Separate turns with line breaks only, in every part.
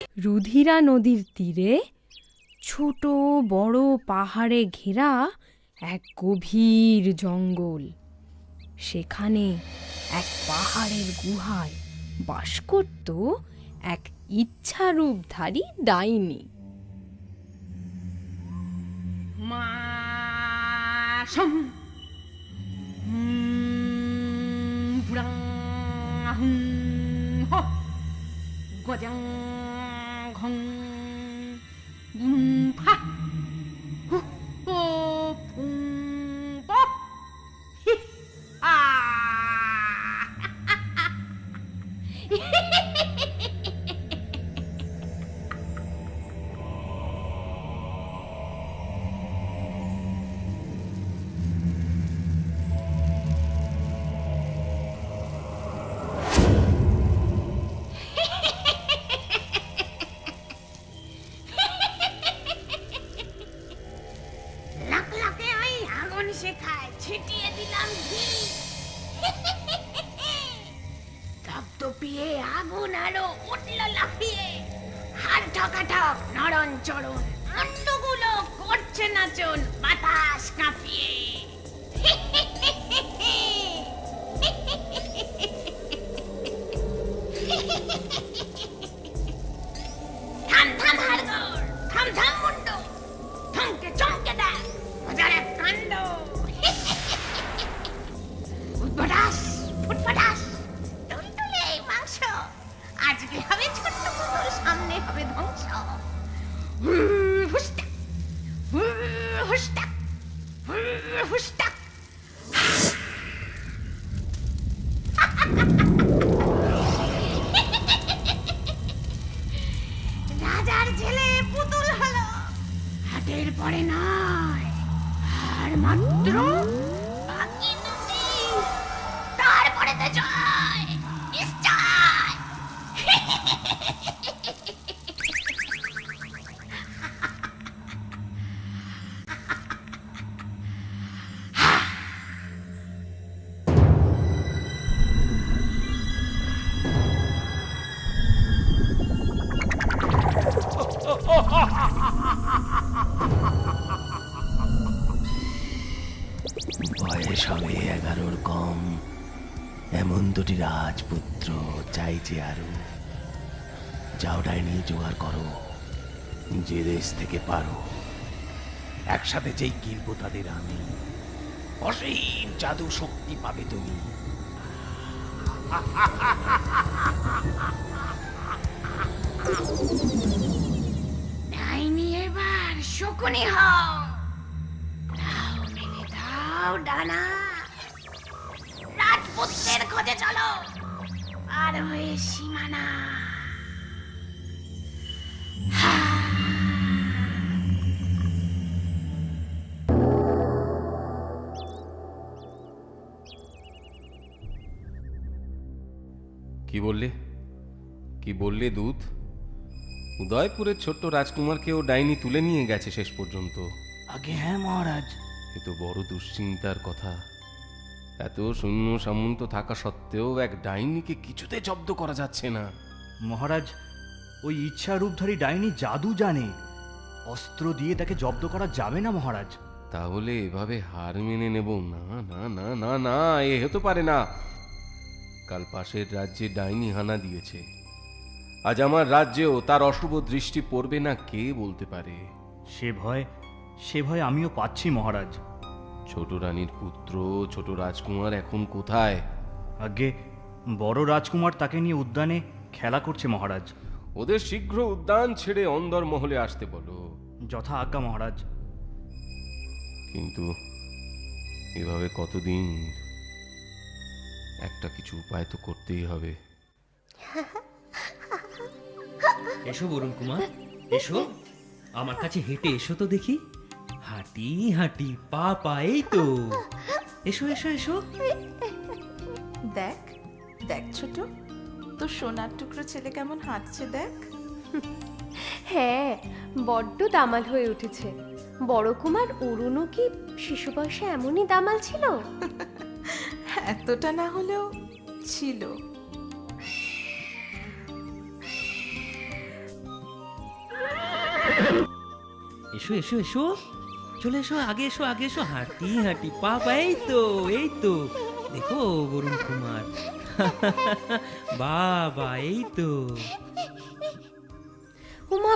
রুধিরা নদীর তীরে ছোট বড় পাহাড়ে ঘেরা এক গভীর জঙ্গল। সেখানে এক পাহাড়ের গুহায় বাস করত এক ইচ্ছারূপধারী ডাইনি।
ছিটিয়ে দিলাম ঘি, তপ্তপিয়ে আগুন আলো উঠল লাফিয়ে, হাড় ঠকাঠক নরণ চরণ, মুন্ডগুলো করছে নাচন বাতাস কাঁপিয়ে। থাম থাম হাড়গোড়, থাম থাম মুন্ড, থমকে চমকে দেখ মজার এক কাণ্ড। উৎপটাস ফুটপটাস তুলতুলে মাংস, আজকে হবে ছোট্ট কুকুর, সামনে হবে ধ্বংস। হুস্টাক হুস্টাক হুস্টাক। রাজার ছেলে পুতুল হলো, হাটের পরে নয় আর মাত্র বাকি দুটি, তারপরে তো জয় নিশ্চয়।
বয়স হবে 11-র কম, এমন দুটি রাজপুত্র চাইছে আরো। যাও ডাইনি জোগাড় করো, যে দেশ থেকে পারো, একসাথে যেই কিনবো তাদের আমি, অসীম জাদু শক্তি পাবে তুমি।
ডাইনি এবার শকুনি হও, দাও মেলে দাও ডানা, রাজপুত্রের খোঁজে চলো আর হয়ে সীমানা।
কি বললে, কি বললে দুধ? উদয়পুরের ছোট্ট রাজকুমারকেও ডাইনি তুলে নিয়ে গেছে শেষ পর্যন্ত?
আগে হ্যাঁ মহারাজ।
এ তো বড় দুশ্চিন্তার কথা। এত সৈন্য সামন্ত থাকা সত্ত্বেও এক ডাইনিকে কিছুতে জব্দ করা যাচ্ছে না।
মহারাজ, ওই ইচ্ছা রূপধারী ডাইনি জাদু জানে, অস্ত্র দিয়ে তাকে জব্দ করা যাবে না মহারাজ।
তাহলে এভাবে হার মেনে নেব? না না না না না, এ হতে পারে না। কাল পাশের রাজ্যে ডাইনি হানা দিয়েছে, আজ আমার রাজ্যেও তার অশুভ দৃষ্টি পড়বে না কে বলতে পারে।
সে ভয় আমিও পাচ্ছি মহারাজ।
ছোট রানীর পুত্র ছোট রাজকুমার এখন কোথায়?
আগে বড় রাজকুমার তাকে নিয়ে উদ্যানে খেলা করছে মহারাজ।
ওদের শীঘ্র উদ্যান ছেড়ে অন্দরমহলে আসতে বলো।
যথা আজ্ঞা মহারাজ।
কিন্তু এভাবে কতদিন? একটা কিছু উপায় তো করতেই হবে।
এসো বরুণ কুমার, এসো আমার কাছে হেঁটে এসো তো দেখি। হাঁটি হাঁটি পা পা, এই তো। এসো এসো এসো।
দেখ দেখ ছোট, তোর সোনার টুকরো ছেলে কেমন হাঁটছে দেখ।
হ্যাঁ, বড্ড দামাল হয়ে উঠেছে। বড় কুমার অরুণও কি শিশু বয়সে এমনই দামাল ছিল?
এতটা না হলেও ছিল।
এসো এসো এসো, চলে এসো, আগে এসো, আগে এসো, হাঁটি হাঁটি পা পা, এই তো, এই তো, দেখো বরুণ কুমার, বাবা, এই তো।
উমা,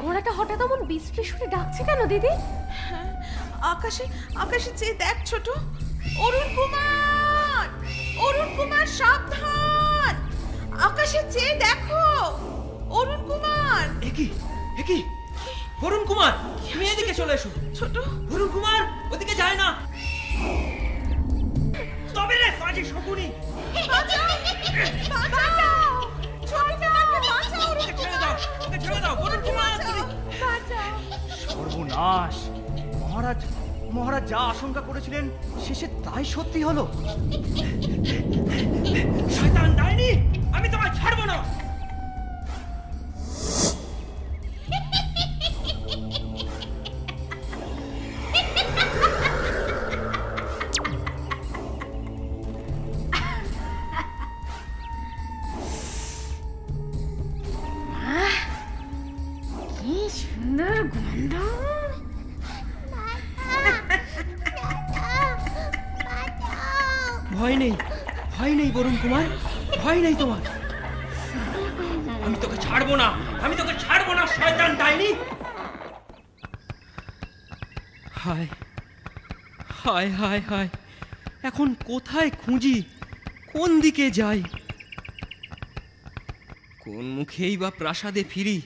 ঘোড়াটা হঠাৎ এমন বিশ্রী সুরে ডাকছে কেন দিদি?
আকাশে আকাশে চেয়ে দেখ ছোট, অরুণ কুমার, অরুণ কুমার সাবধান, আকাশে চেয়ে দেখো, অরুণ কুমার।
একই একই, বরুণ কুমার, তুমি এদিকে চলে এসো।
ছোট,
বরুণ কুমার ওদিকে যায় না। তবে রে পাজি শকুনি,
বাঁচাও, বাঁচাও, ছোটটাকে বাঁচাও, অরুণ
ওকে ছেড়ে দাও, ওকে ছেড়ে দাও, বরুণ কুমার তুমি।
বাঁচাও।
সর্বনাশ! মহারাজ, মহারাজ যা আশঙ্কা করেছিলেন শেষে তাই সত্যি হলো।
শয়তান ডাইনি, আমি তোমায় ছাড়বো না।
কি সুন্দর গন্ধ!
ভয় নেই, ভয় নেই বরুণ কুমার, ভয় নেই তোমার। আমি তোকে ছাড়বো না, আমি তোকে ছাড়বো না, শয়তান ডাইনি। হায় হায় হায় হায়, এখন কোথায় খুঁজি, কোন দিকে যাই, কোন মুখেই বা প্রাসাদে ফিরি?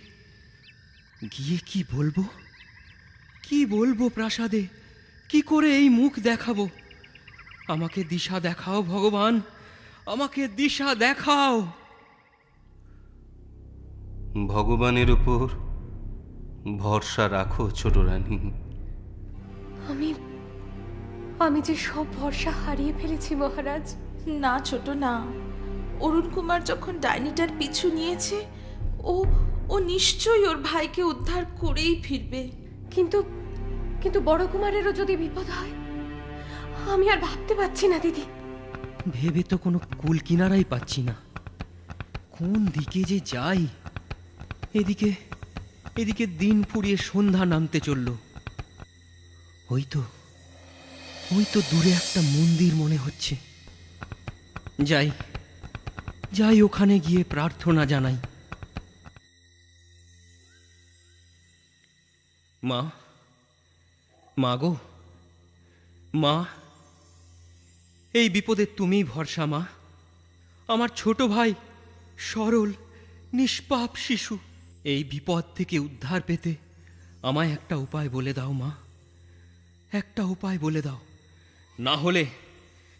গিয়ে কি বলবো, কি বলবো প্রাসাদে, কি করে এই মুখ দেখাবো? আমাকে দিশা দেখাও ভগবান, আমাকে দিশা দেখাও।
ভগবানের উপর ভরসা রাখো ছোট রানী।
আমি যে সব ভরসা হারিয়ে ফেলেছি মহারাজ।
না ছোট না, অরুণ কুমার যখন ডাইনিটার পিছু নিয়েছে, ও ও নিশ্চয়ই ওর ভাইকে উদ্ধার করেই ফিরবে।
কিন্তু কিন্তু বড় কুমারেরও যদি বিপদ হয়, আমি আর ভাবতে পারছি না দিদি।
ভেবে তো কোনো কুল কিনারাই পাচ্ছি না, কোন দিকে যে যাই। এদিকে এদিকে দিন ফুরিয়ে সন্ধ্যা নামতে চলল। ওই তো দূরে একটা মন্দির মনে হচ্ছে। যাই যাই, ওখানে গিয়ে প্রার্থনা জানাই। মা, মা গো, মা, এই বিপদে তুমিই ভরসা মা। আমার ছোট ভাই সরল নিষ্পাপ শিশু, এই বিপদ থেকে উদ্ধার পেতে আমায় একটা উপায় বলে দাও মা, একটা উপায় বলে দাও।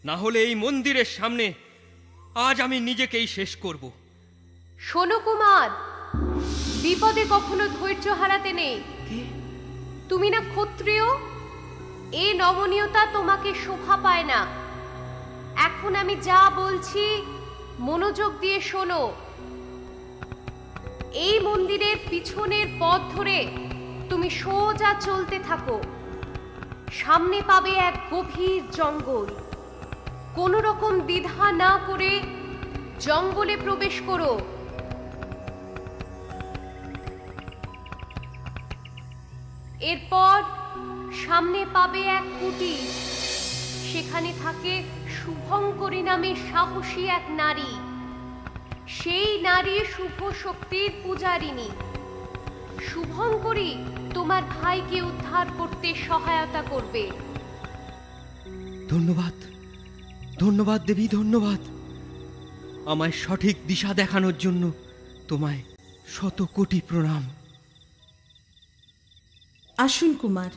না হলে এই মন্দিরের সামনে আজ আমি নিজেকেই শেষ করব।
শোনো কুমার, বিপদে কখনো ধৈর্য হারাতে নেই। তুমি না ক্ষত্রিয়, এই নমনীয়তা তোমাকে শোভা পায় না। এখন আমি যা বলছি মনোযোগ দিয়ে শোনো। এই মন্দিরের পিছনের পথ ধরে তুমি সোজা চলতে থাকো। সামনে পাবে এক গভীর জঙ্গল। কোনো রকম দ্বিধা না করে জঙ্গলে প্রবেশ করো। এরপর সামনে পাবে এক কুটির। সেখানে থাকে শুভঙ্করী নামে সাহসী এক নারী। সেই নারী শুভ শক্তির পূজারিণী। শুভঙ্করী তোমার ভাইকে উদ্ধার করতে সহায়তা করবে।
ধন্যবাদ, ধন্যবাদ দেবী, ধন্যবাদ। আমায় সঠিক দিশা দেখানোর জন্য তোমায় শত কোটি প্রণাম।
আসুন কুমার,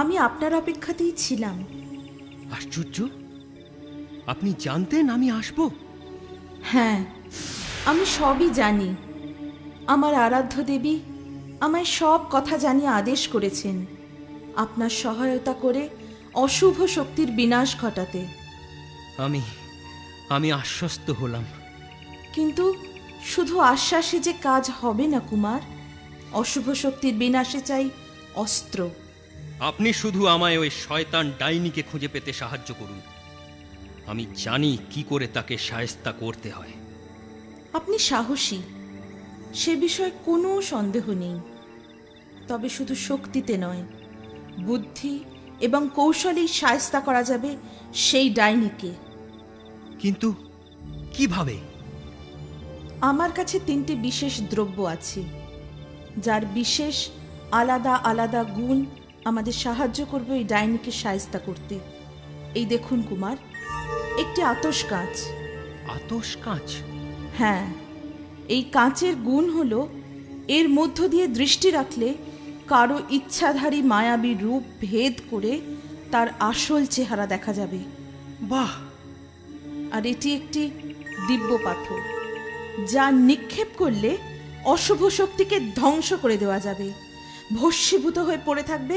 আমি আপনার অপেক্ষাতেই ছিলাম।
আশ্চর্য, আপনি জানতেন আমি আসব?
হ্যাঁ, আমি সবই জানি। আমার আরাধ্য দেবী আমায় সব কথা জানিয়ে আদেশ করেছেন আপনার সহায়তা করে অশুভ শক্তির বিনাশ ঘটাতে।
আমি আশ্বস্ত হলাম।
কিন্তু শুধু আশ্বাসে যে কাজ হবে না কুমার, অশুভ শক্তির বিনাশে চাই অস্ত্র।
আপনি শুধু আমায় ওই শয়তান ডাইনিকে খুঁজে পেতে সাহায্য করুন। আমি জানি কি করে তাকে শায়েস্তা করতে হয়।
আপনি সাহসী, সে বিষয়ে কোনো সন্দেহ নেই। তবে শুধু শক্তিতে নয়, বুদ্ধি এবং কৌশলেই শায়েস্তা করা যাবে সেই ডাইনিকে।
কিন্তু কিভাবে?
আমার কাছে 3টি বিশেষ দ্রব্য আছে, যার বিশেষ আলাদা আলাদা গুণ আমাদের সাহায্য করবে ওই ডাইনিকে শায়েস্তা করতে। এই দেখুন কুমার, একটি আতশ কাঁচ।
আতশ কাঁচ?
হ্যাঁ, এই কাঁচের গুণ হলো এর মধ্য দিয়ে দৃষ্টি রাখলে কারো ইচ্ছাধারী মায়াবী রূপ ভেদ করে তার আসল চেহারা দেখা যাবে।
বাহ!
আর এটি একটি দিব্য পাথর, যা নিক্ষেপ করলে অশুভ শক্তিকে ধ্বংস করে দেওয়া যাবে। ভস্মীভূত হয়ে পড়ে থাকবে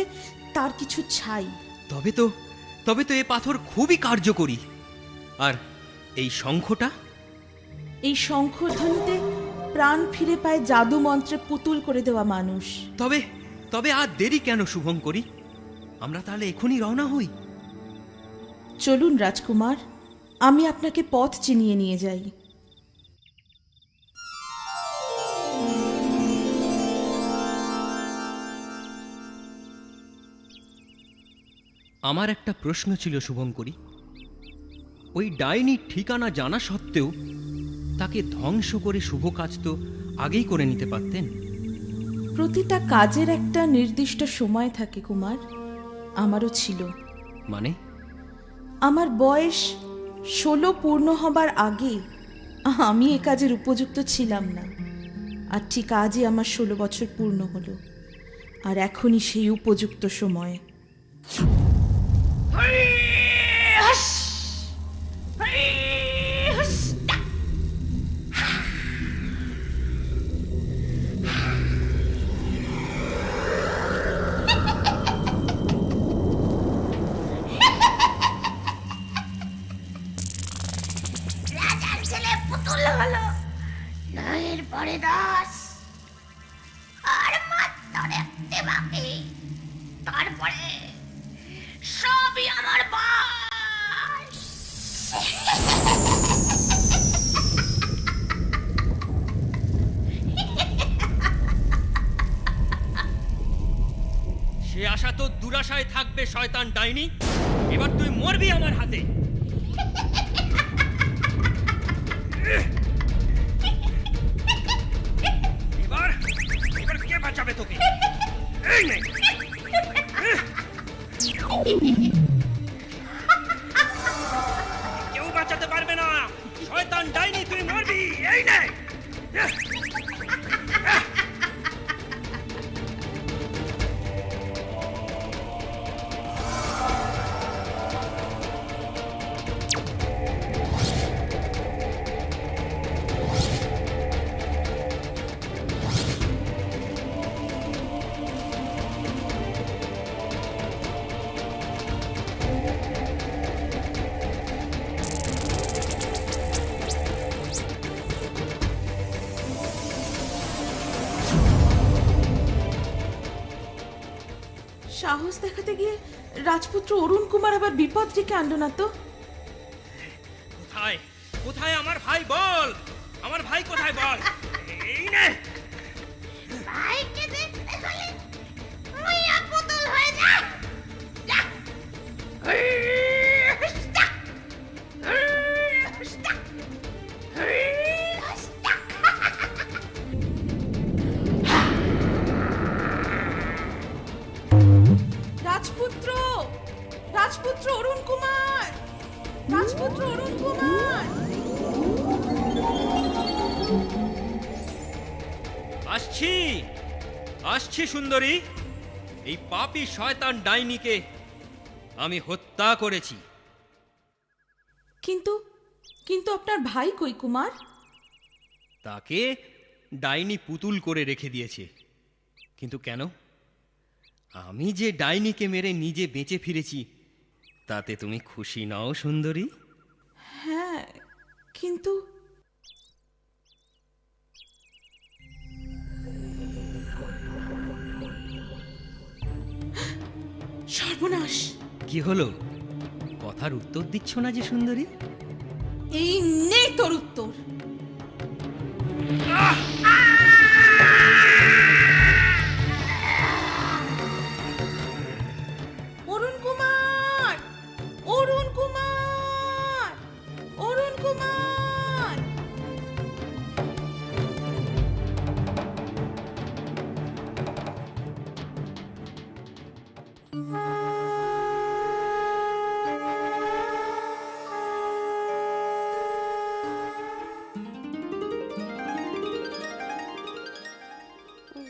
তার কিছু ছাই।
তবে তো এ পাথর খুবই কার্যকরী। আর এই শঙ্খটা?
এই শঙ্খধ্বনিতে প্রাণ ফিরে পায় জাদু মন্ত্রে পুতুল করে দেওয়া মানুষ।
তবে আর দেরি কেন শুভঙ্করী? আমরা তাহলে এখনই রওনা হই।
চলুন রাজকুমার, আমি আপনাকে পথ চিনিয়ে নিয়ে যাই।
আমার একটা প্রশ্ন ছিল শুভঙ্করী, ওই ডাইনির ঠিকানা জানা সত্ত্বেও তাকে ধ্বংস করে শুভ কাজ তো আগেই করে নিতে পারতেন।
প্রতিটা কাজের একটা নির্দিষ্ট সময় থাকে কুমার, আমারও ছিল।
মানে?
আমার বয়স 16 পূর্ণ হবার আগে আমি এ কাজের উপযুক্ত ছিলাম না, আর ঠিক আজই আমার 16 বছর পূর্ণ হলো, আর এখনই সেই উপযুক্ত সময়।
রাজার ছেলে পুতুল হলো 9-এর পরে 10, আর মাত্র 1টি বাকি। তারপরে সবই আমার বাস।
সে আশা তো দুরাশায় থাকবে শয়তান ডাইনি। এবার তুই মরবি আমার হাতে। এবার কে বাঁচাবে তোকে? এই নে। কেউ বাঁচাতে পারবে না। শয়তান ডাইনি, তুই মরবি। এই নে।
সাহস দেখাতে গিয়ে রাজপুত্র অরুণ কুমার আবার বিপদ ডেকে আনলো না তো?
কোথায় কোথায় আমার ভাই? বল, আমার ভাই কোথায় বল। এই নে।
ভাইকে দেখতে হলে মায়া পুতুল হয়ে যা। যা।
রাজপুত্র, রাজপুত্র অরুণ কুমার, রাজপুত্র অরুণ কুমার।
আসছি আসছি সুন্দরী। এই পাপী শয়তান ডাইনিকে আমি হত্যা করেছি।
কিন্তু কিন্তু আপনার ভাই কই কুমার?
তাকে ডাইনি পুতুল করে রেখে দিয়েছে। কিন্তু কেন? আমি যে ডাইনিকে মেরে নিজে বেঁচে ফিরেছি, তাতে তুমি খুশি নাও সুন্দরী?
হ্যাঁ, কিন্তু সর্বনাশ!
কি হলো? কথার উত্তর দিচ্ছ না যে সুন্দরী?
এই নে তোর উত্তর।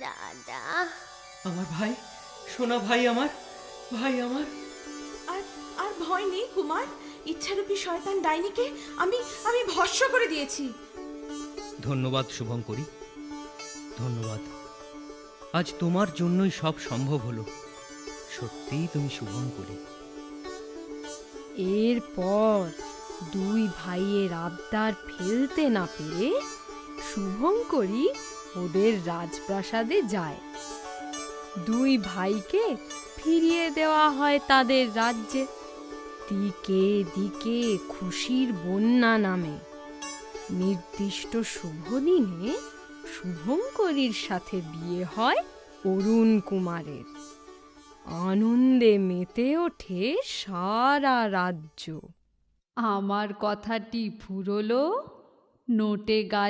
দাদা।
আমার ভাই, সোনা ভাই আমার, ভাই আমার।
আর আর ভয় নেই কুমার, ইচ্ছারূপী শয়তান ডাইনিকে আমি আমি ভস্ম করে দিয়েছি।
ধন্যবাদ শুভঙ্করী, ধন্যবাদ। আজ তোমার জন্যই সব সম্ভব হলো। সত্যিই তুমি শুভঙ্করী।
এরপর দুই ভাইয়ের আবদার ফেলতে না পেরে শুভঙ্করী ওদের রাজপ্রাসাদে যায়। দুই ভাইকে ফিরিয়ে দেওয়া হয় তাদের রাজ্যে। দিকে দিকে খুশির বন্যা নামে। নির্দিষ্ট শুভ দিনে শুভঙ্করীর সাথে বিয়ে হয় অরুণ কুমারের। আনন্দে মেতে ওঠে সারা রাজ্য। আমার কথাটি ফুরলো, নোটে গাছ